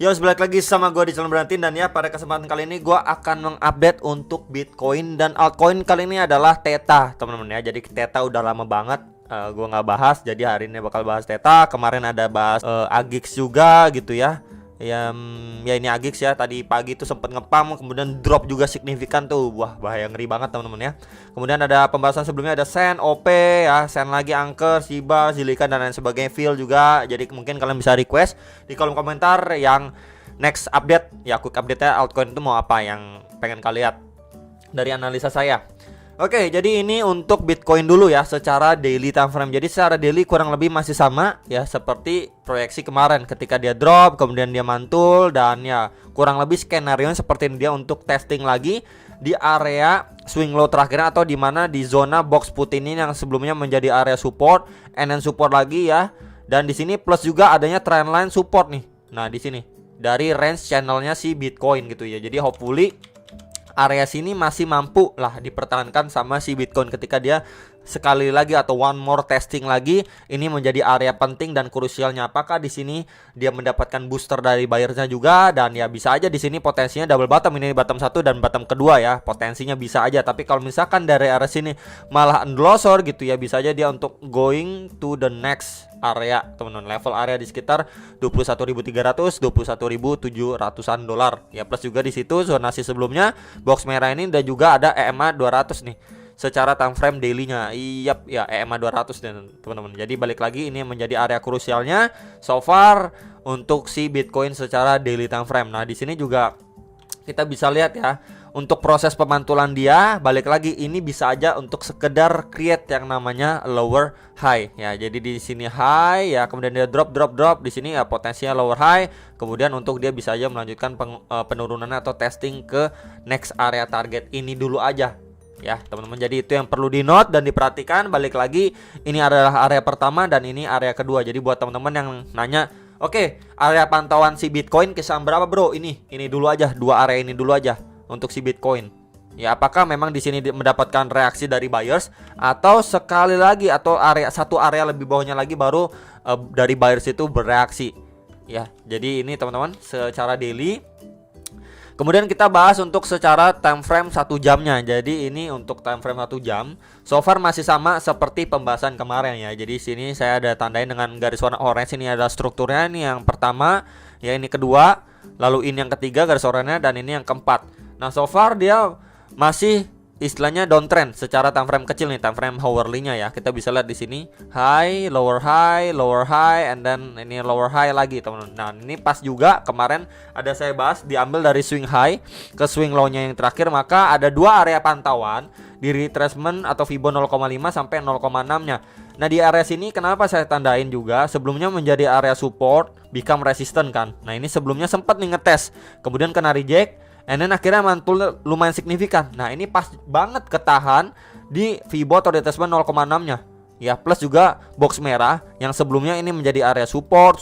Yo, balik lagi sama gue di channel Berantin. Dan ya, pada kesempatan kali ini gue akan mengupdate untuk Bitcoin dan altcoin. Kali ini adalah Theta, teman-teman ya. Jadi Theta udah lama banget gue nggak bahas. Jadi hari ini bakal bahas Theta. Kemarin ada bahas Agix juga gitu ya. Ya ini Agix ya. Tadi pagi tuh sempet ngepam, kemudian drop juga signifikan tuh. Wah, bahaya, ngeri banget teman-teman ya. Kemudian ada pembahasan sebelumnya, ada Sen, OP ya, Sen lagi, Anchor, Shiba, Zilliqa dan lain sebagainya, Phil juga. Jadi mungkin kalian bisa request di kolom komentar yang next update ya, quick update ya, altcoin itu mau apa yang pengen kalian lihat dari analisa saya. Oke, jadi ini untuk Bitcoin dulu ya, secara daily time frame. Jadi secara daily kurang lebih masih sama ya, seperti proyeksi kemarin ketika dia drop, kemudian dia mantul, dan ya kurang lebih skenario seperti ini dia untuk testing lagi di area swing low terakhir, atau di mana di zona box putih ini yang sebelumnya menjadi area support, and then support lagi ya. Dan di sini plus juga adanya trendline support nih. Nah, di sini dari range channelnya si Bitcoin gitu ya. Jadi hopefully area sini masih mampu lah dipertahankan sama si Bitcoin ketika dia sekali lagi atau one more testing lagi. Ini menjadi area penting dan krusialnya. Apakah di sini dia mendapatkan booster dari buyersnya juga, dan ya bisa aja di sini potensinya double bottom, ini bottom 1 dan bottom kedua ya. Potensinya bisa aja. Tapi kalau misalkan dari area sini malah endlosor gitu ya, bisa aja dia untuk going to the next area, teman-teman. Level area di sekitar 21.300, 21.700-an dolar. Ya, plus juga di situ zonasi sebelumnya box merah ini, dan juga ada EMA 200 nih secara time frame daily-nya. Iyap ya, EMA 200 dan teman-teman. Jadi balik lagi, ini menjadi area krusialnya so far untuk si Bitcoin secara daily time frame. Nah, di sini juga kita bisa lihat ya, untuk proses pemantulan dia, balik lagi ini bisa aja untuk sekedar create yang namanya lower high ya. Jadi di sini high ya, kemudian dia drop di sini ya, potensinya lower high. Kemudian untuk dia bisa aja melanjutkan penurunannya atau testing ke next area target ini dulu aja ya, teman-teman. Jadi itu yang perlu di note dan diperhatikan. Balik lagi, ini adalah area pertama dan ini area kedua. Jadi buat teman-teman yang nanya, oke, area pantauan si Bitcoin kisaran berapa bro? Ini dulu aja, dua area ini dulu aja untuk si Bitcoin. Ya, apakah memang di sini mendapatkan reaksi dari buyers, atau sekali lagi atau satu area lebih bawahnya lagi baru dari buyers itu bereaksi. Ya, jadi ini teman-teman secara daily. Kemudian kita bahas untuk secara time frame 1 jamnya. Jadi ini untuk time frame 1 jam so far masih sama seperti pembahasan kemarin ya. Jadi sini saya ada tandain dengan garis warna orange. Ini adalah strukturnya. Ini yang pertama ya, ini kedua, lalu ini yang ketiga garis oranye, dan ini yang keempat. Nah, so far dia masih istilahnya downtrend secara time frame kecil nih, time frame hourly-nya ya. Kita bisa lihat di sini high, lower high, and then ini lower high lagi, teman-teman. Nah, ini pas juga kemarin ada saya bahas, diambil dari swing high ke swing low-nya yang terakhir, maka ada dua area pantauan di retracement atau Fibo 0,5 sampai 0,6-nya. Nah, di area sini kenapa saya tandain juga, sebelumnya menjadi area support, become resistant kan. Nah, ini sebelumnya sempat nih ngetes, kemudian kena reject, and then akhirnya mantul lumayan signifikan. Nah, ini pas banget ketahan di Fibo atau retracement 0,6-nya. Ya, plus juga box merah yang sebelumnya ini menjadi area support,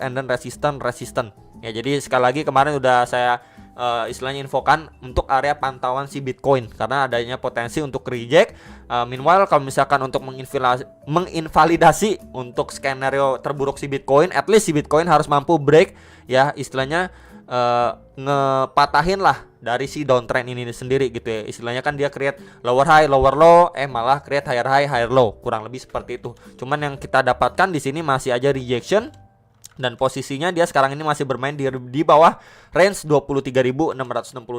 and then resistant. Ya, jadi sekali lagi kemarin udah saya istilahnya infokan untuk area pantauan si Bitcoin karena adanya potensi untuk reject. Meanwhile, kalau misalkan untuk menginvalidasi untuk skenario terburuk si Bitcoin, at least si Bitcoin harus mampu break ya, istilahnya ngepatahin lah dari si downtrend ini sendiri gitu ya. Istilahnya kan dia create lower high, lower low, malah create higher high, higher low. Kurang lebih seperti itu. Cuman yang kita dapatkan di sini masih aja rejection, dan posisinya dia sekarang ini masih bermain di bawah range 23.660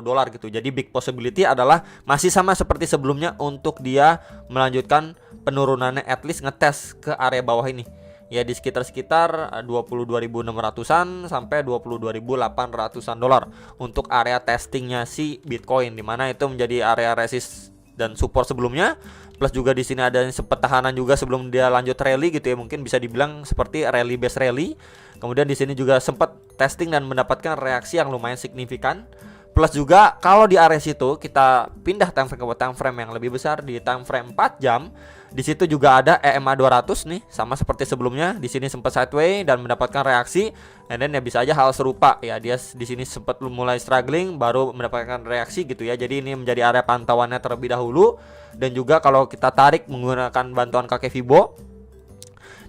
dolar gitu. Jadi big possibility adalah masih sama seperti sebelumnya untuk dia melanjutkan penurunannya, at least ngetes ke area bawah ini. Ya, di sekitar 22.600-an sampai 22.800-an dolar untuk area testingnya si Bitcoin, dimana itu menjadi area resist dan support sebelumnya. Plus juga di sini ada sempat tahanan juga sebelum dia lanjut rally gitu ya, mungkin bisa dibilang seperti rally base rally. Kemudian di sini juga sempat testing dan mendapatkan reaksi yang lumayan signifikan. Plus juga kalau di area situ kita pindah time frame ke time frame yang lebih besar, di time frame 4 jam. Di situ juga ada EMA 200 nih, sama seperti sebelumnya. Di sini sempat sideways dan mendapatkan reaksi, and then ya bisa aja hal serupa ya, dia di sini sempat mulai struggling baru mendapatkan reaksi gitu ya. Jadi ini menjadi area pantauannya terlebih dahulu. Dan juga kalau kita tarik menggunakan bantuan kakek Fibo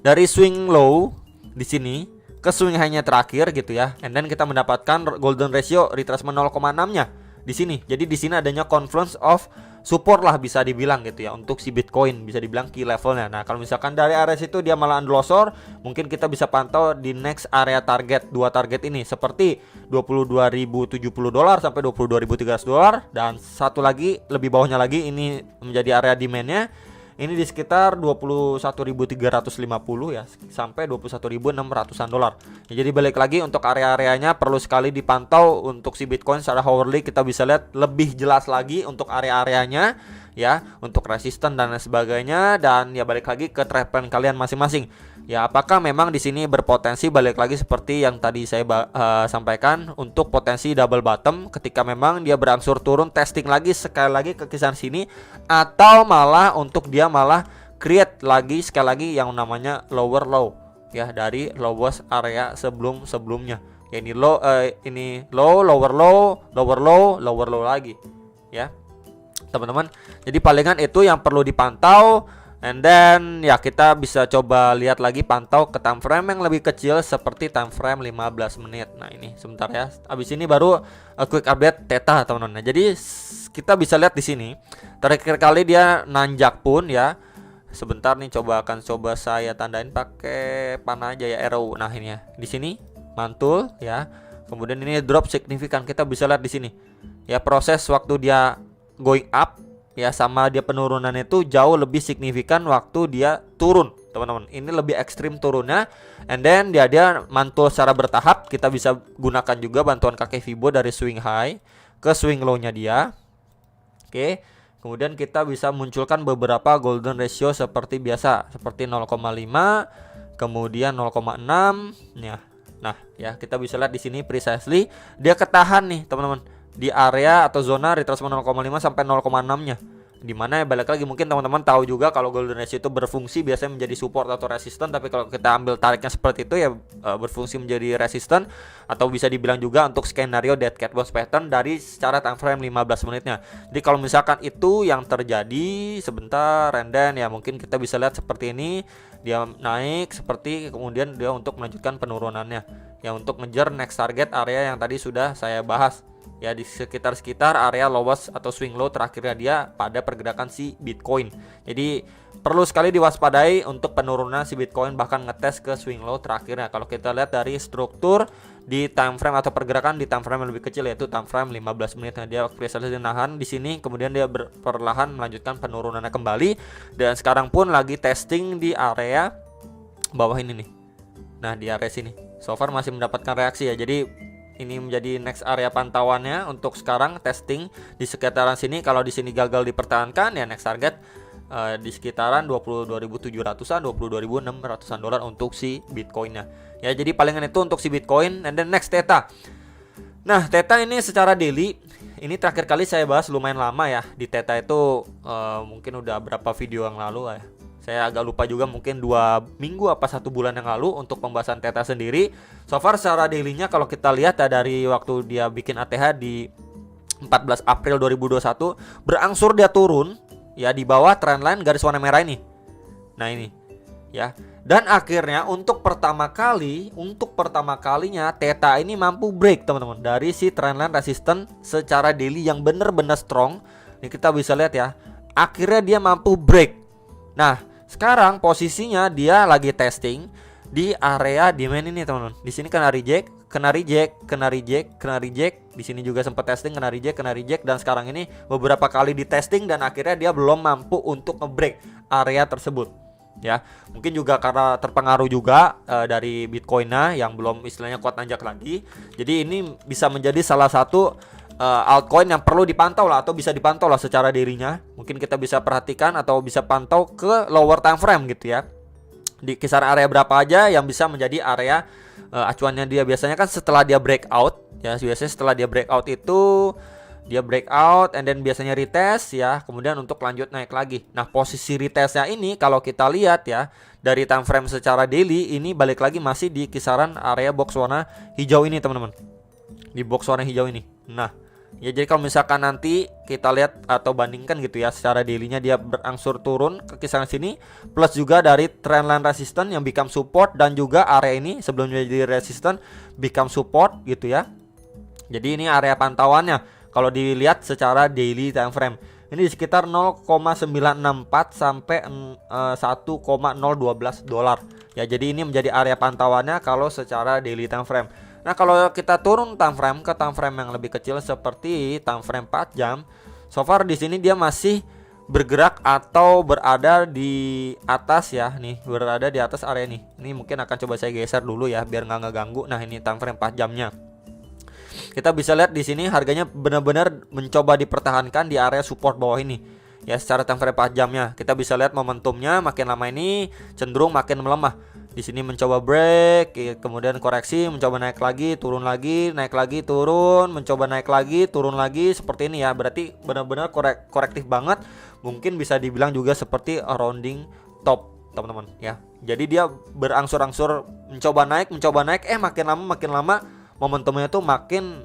dari swing low di sini ke swing high-nya terakhir gitu ya. And then kita mendapatkan golden ratio retracement 0,6-nya di sini. Jadi di sini adanya confluence of support lah bisa dibilang gitu ya untuk si Bitcoin, bisa dibilang key levelnya. Nah, kalau misalkan dari area situ dia malah unlosor, mungkin kita bisa pantau di next area target, dua target ini seperti $22.070 sampai $22.300, dan satu lagi lebih bawahnya lagi ini menjadi area demand-nya. Ini di sekitar 21.350 ya sampai 21.600-an dolar. Ya, jadi balik lagi untuk area-areanya perlu sekali dipantau untuk si Bitcoin secara hourly. Kita bisa lihat lebih jelas lagi untuk area-areanya ya, untuk resisten dan lain sebagainya, dan ya balik lagi ke trend plan kalian masing-masing. Ya, apakah memang di sini berpotensi balik lagi seperti yang tadi saya sampaikan untuk potensi double bottom ketika memang dia berangsur turun, testing lagi sekali lagi ke kisaran sini, atau malah untuk dia malah create lagi sekali lagi yang namanya lower low ya dari lowest area sebelumnya. Ya, ini low, ini low, lower low, lower low, lower low lagi ya teman-teman. Jadi palingan itu yang perlu dipantau. And then ya kita bisa coba lihat lagi, pantau ke time frame yang lebih kecil seperti time frame 15 menit. Nah, ini sebentar ya. Habis ini baru quick update Theta teman-teman. Nah, jadi kita bisa lihat di sini terakhir kali dia nanjak pun ya. Sebentar nih, coba saya tandain pakai panah aja ya, arrow. Nah, ini ya. Di sini mantul ya. Kemudian ini drop signifikan. Kita bisa lihat di sini. Ya, proses waktu dia going up ya sama dia penurunan itu jauh lebih signifikan waktu dia turun teman-teman. Ini lebih ekstrim turunnya. And then dia mantul secara bertahap. Kita bisa gunakan juga bantuan kakek Fibo dari swing high ke swing low nya dia. Oke. Kemudian kita bisa munculkan beberapa golden ratio seperti biasa, seperti 0,5, kemudian 0,6 ya. Nah, ya kita bisa lihat di sini precisely dia ketahan nih teman-teman di area atau zona retracement 0,5 sampai 0,6-nya. Dimana ya balik lagi, mungkin teman-teman tahu juga kalau golden ratio itu berfungsi biasanya menjadi support atau resisten, tapi kalau kita ambil tariknya seperti itu ya berfungsi menjadi resisten, atau bisa dibilang juga untuk skenario dead cat bounce pattern dari secara time frame 15 menitnya. Jadi kalau misalkan itu yang terjadi sebentar, and then ya mungkin kita bisa lihat seperti ini, dia naik seperti, kemudian dia untuk melanjutkan penurunannya ya untuk ngejar next target area yang tadi sudah saya bahas ya, di sekitar area lowest atau swing low terakhirnya dia pada pergerakan si Bitcoin. Jadi perlu sekali diwaspadai untuk penurunan si Bitcoin, bahkan ngetes ke swing low terakhirnya. Kalau kita lihat dari struktur di time frame atau pergerakan di time frame yang lebih kecil, yaitu time frame 15 menit, dia precisely nahan di sini, kemudian dia perlahan melanjutkan penurunannya kembali, dan sekarang pun lagi testing di area bawah ini nih. Nah, di area sini so far masih mendapatkan reaksi ya. Jadi ini menjadi next area pantauannya untuk sekarang, testing di sekitaran sini. Kalau di sini gagal dipertahankan ya next target di sekitaran 22.700-an, 22.600-an dolar untuk si Bitcoinnya. Ya, jadi palingan itu untuk si Bitcoin. And then next Theta. Nah, Theta ini secara daily ini terakhir kali saya bahas lumayan lama ya. Di Theta itu mungkin udah berapa video yang lalu ya. Saya agak lupa juga, mungkin 2 minggu apa 1 bulan yang lalu untuk pembahasan Theta sendiri. So far secara daily-nya kalau kita lihat ya, dari waktu dia bikin ATH di 14 April 2021 berangsur dia turun ya di bawah trendline garis warna merah ini. Nah, ini ya. Dan akhirnya untuk pertama kalinya Theta ini mampu break teman-teman dari si trendline resistance secara daily yang benar-benar strong. Ini kita bisa lihat ya. Akhirnya dia mampu break. Nah, sekarang posisinya dia lagi testing di area demand ini teman-teman. Di sini kena reject. Di sini juga sempat testing, kena reject, dan sekarang ini beberapa kali di testing dan akhirnya dia belum mampu untuk nge-break area tersebut. Ya, mungkin juga karena terpengaruh juga dari Bitcoinnya yang belum istilahnya kuat nanjak lagi. Jadi ini bisa menjadi salah satu altcoin yang perlu dipantau lah, atau bisa dipantau lah secara dirinya. Mungkin kita bisa perhatikan atau bisa pantau ke lower time frame gitu ya. Di kisaran area berapa aja yang bisa menjadi area acuannya dia. Biasanya kan setelah dia breakout ya, biasanya setelah dia breakout itu dia breakout and then biasanya retest ya, kemudian untuk lanjut naik lagi. Nah, posisi retestnya ini kalau kita lihat ya dari time frame secara daily, ini balik lagi masih di kisaran area box warna hijau ini teman-teman. Di box warna hijau ini. Nah, Ya jadi kalau misalkan nanti kita lihat atau bandingkan gitu ya, secara daily-nya dia berangsur turun ke kisaran sini, plus juga dari trendline resistance yang become support, dan juga area ini sebelumnya jadi resistance become support gitu ya. Jadi ini area pantauannya kalau dilihat secara daily time frame. Ini di sekitar 0,964 sampai 1,012 dolar. Ya, jadi ini menjadi area pantauannya kalau secara daily time frame. Nah, kalau kita turun time frame ke time frame yang lebih kecil seperti time frame 4 jam, so far di sini dia masih bergerak atau berada di atas ya, nih berada di atas area nih. Ini mungkin akan coba saya geser dulu ya biar nggak ngeganggu. Nah, ini time frame 4 jamnya. Kita bisa lihat di sini harganya benar-benar mencoba dipertahankan di area support bawah ini. Ya, secara time frame 4 jamnya kita bisa lihat momentumnya makin lama ini cenderung makin melemah. Di sini mencoba break, kemudian koreksi, mencoba naik lagi, turun lagi, naik lagi, turun, mencoba naik lagi, turun lagi, seperti ini ya. Berarti benar-benar korektif banget. Mungkin bisa dibilang juga seperti rounding top, teman-teman ya. Jadi dia berangsur-angsur mencoba naik, makin lama momentumnya tuh makin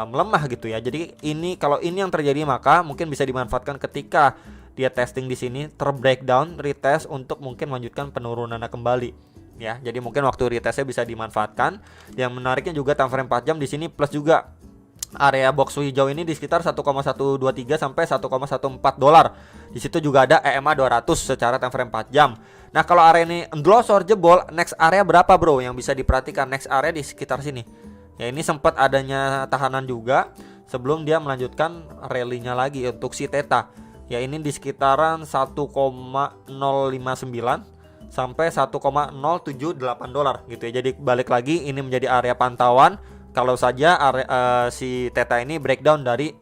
melemah gitu ya. Jadi ini kalau ini yang terjadi maka mungkin bisa dimanfaatkan ketika dia testing di sini terbreakdown, retest untuk mungkin melanjutkan penurunannya kembali. Ya, jadi mungkin waktu retestnya bisa dimanfaatkan. Yang menariknya juga time frame 4 jam di sini plus juga area box hijau ini di sekitar 1,123 sampai 1,14 dolar. Di situ juga ada EMA 200 secara time frame 4 jam. Nah, kalau area ini endorsor jebol, next area berapa bro yang bisa diperhatikan? Next area di sekitar sini. Ya, ini sempat adanya tahanan juga sebelum dia melanjutkan rally-nya lagi untuk si Theta. Ya, ini di sekitaran 1,059 sampai 1,078 dolar gitu ya. Jadi balik lagi ini menjadi area pantauan kalau saja area, si Theta ini breakdown dari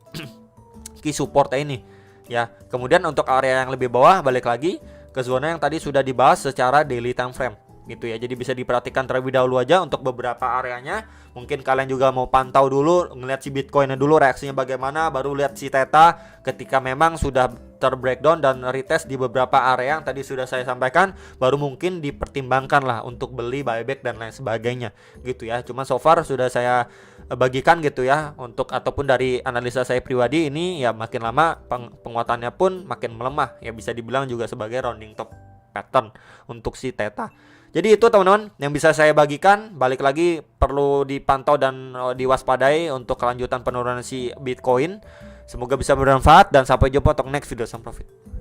key support ini ya. Kemudian untuk area yang lebih bawah balik lagi ke zona yang tadi sudah dibahas secara daily time frame gitu ya. Jadi bisa diperhatikan terlebih dahulu aja untuk beberapa areanya. Mungkin kalian juga mau pantau dulu, ngeliat si Bitcoinnya dulu reaksinya bagaimana, baru lihat si Theta ketika memang sudah terbreakdown dan retest di beberapa area yang tadi sudah saya sampaikan, baru mungkin dipertimbangkan lah untuk beli, buyback dan lain sebagainya gitu ya. Cuma so far sudah saya bagikan gitu ya untuk ataupun dari analisa saya pribadi ini ya makin lama penguatannya pun makin melemah ya, bisa dibilang juga sebagai rounding top pattern untuk si Theta. Jadi itu teman-teman yang bisa saya bagikan. Balik lagi perlu dipantau dan diwaspadai untuk kelanjutan penurunan si Bitcoin. Semoga bisa bermanfaat dan sampai jumpa untuk next video. Sam Profit.